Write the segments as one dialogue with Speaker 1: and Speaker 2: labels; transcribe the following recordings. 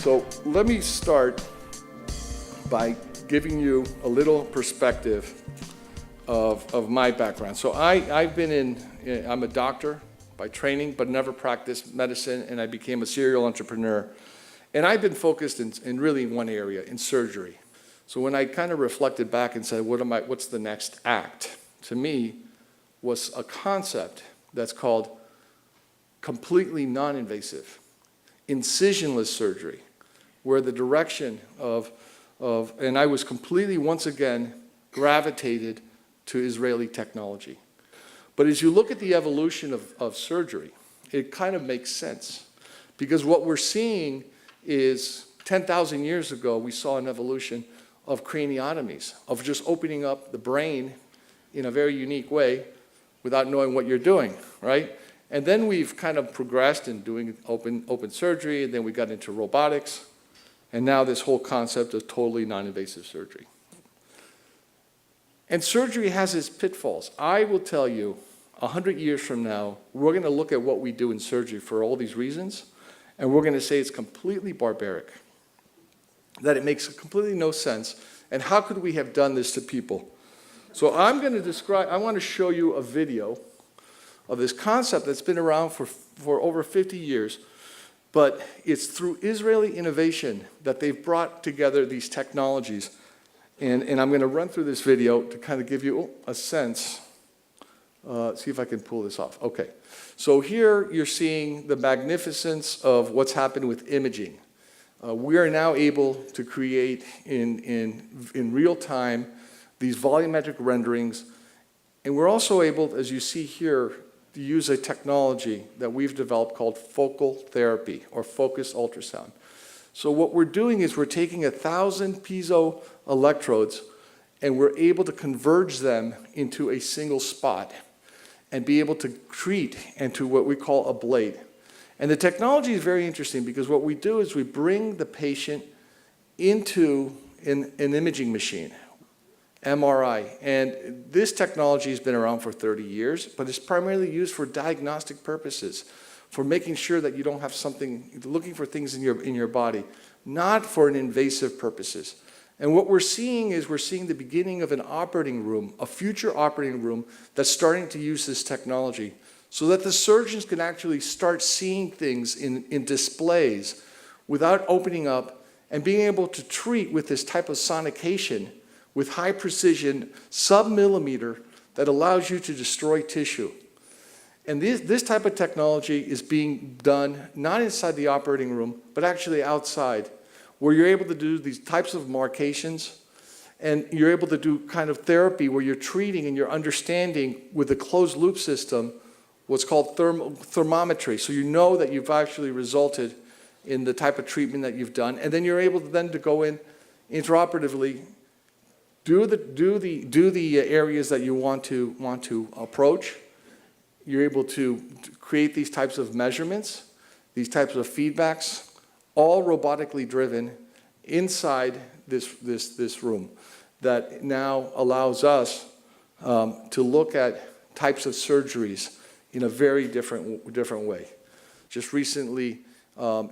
Speaker 1: So let me start by giving you a little perspective of my background. So I'm a doctor by training, but never practiced medicine, and I became a serial entrepreneur. And I've been focused in really one area, in surgery. So when I kind of reflected back and said, what's the next act? To me, was a concept that's called completely non-invasive, incisionless surgery, where the direction and I was completely, once again, gravitated to Israeli technology. But as you look at the evolution of surgery, it kind of makes sense. Because what we're seeing is 10,000 years ago, we saw an evolution of craniotomies, of just opening up the brain in a very unique way without knowing what you're doing, right? And then we've kind of progressed in doing open surgery, and then we got into robotics, and now this whole concept of totally non-invasive surgery. And surgery has its pitfalls. I will tell you, 100 years from now, we're going to look at what we do in surgery for all these reasons, and we're going to say it's completely barbaric, that it makes completely no sense, and how could we have done this to people? So I want to show you a video of this concept that's been around for over 50 years, but it's through Israeli innovation that they've brought together these technologies. And I'm going to run through this video to kind of give you a sense. See if I can pull this off. Okay. So here you're seeing the magnificence of what's happened with imaging. We are now able to create in real time these volumetric renderings. And we're also able, as you see here, to use a technology that we've developed called focal therapy or focused ultrasound. So what we're doing is we're taking 1,000 piezo electrodes and we're able to converge them into a single spot and be able to treat and to what we call ablate. And the technology is very interesting because what we do is we bring the patient into an imaging machine, MRI. And this technology has been around for 30 years, but it's primarily used for diagnostic purposes, for making sure that you don't have something, looking for things in your body, not for an invasive purposes. And what we're seeing is we're seeing the beginning of an operating room, a future operating room that's starting to use this technology so that the surgeons can actually start seeing things in displays without opening up and being able to treat with this type of sonication with high precision, sub-millimeter, that allows you to destroy tissue. And this type of technology is being done not inside the operating room, but actually outside, where you're able to do these types of marcations, and you're able to do kind of therapy where you're treating and you're understanding with a closed loop system what's called thermometry. So you know that you've actually resulted in the type of treatment that you've done, and then you're able to go in intraoperatively, do the areas that you want to approach. You're able to create these types of measurements, these types of feedbacks, all robotically driven inside this room that now allows us to look at types of surgeries in a very different way. Just recently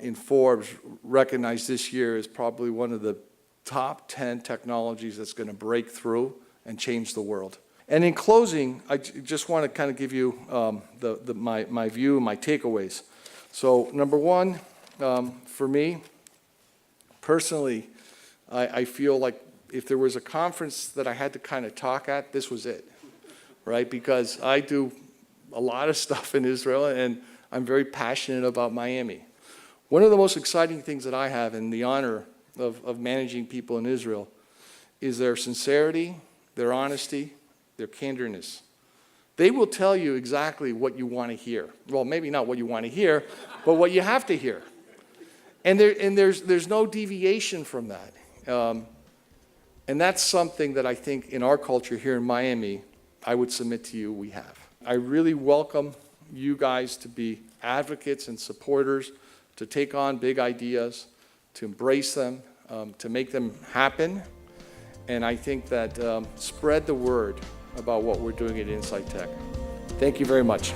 Speaker 1: in Forbes, recognized this year as probably one of the top 10 technologies that's going to break through and change the world. And in closing, I just want to kind of give you my view, my takeaways. So number one, for me, personally, I feel like if there was a conference that I had to kind of talk at, this was it, right? Because I do a lot of stuff in Israel, and I'm very passionate about Miami. One of the most exciting things that I have in the honor of managing people in Israel is their sincerity, their honesty, their candorness. They will tell you exactly what you want to hear. Well, maybe not what you want to hear, but what you have to hear. And there's no deviation from that. And that's something that I think in our culture here in Miami, I would submit to you we have. I really welcome you guys to be advocates and supporters, to take on big ideas, to embrace them, to make them happen. And I think that spread the word about what we're doing at INSIGHTEC. Thank you very much.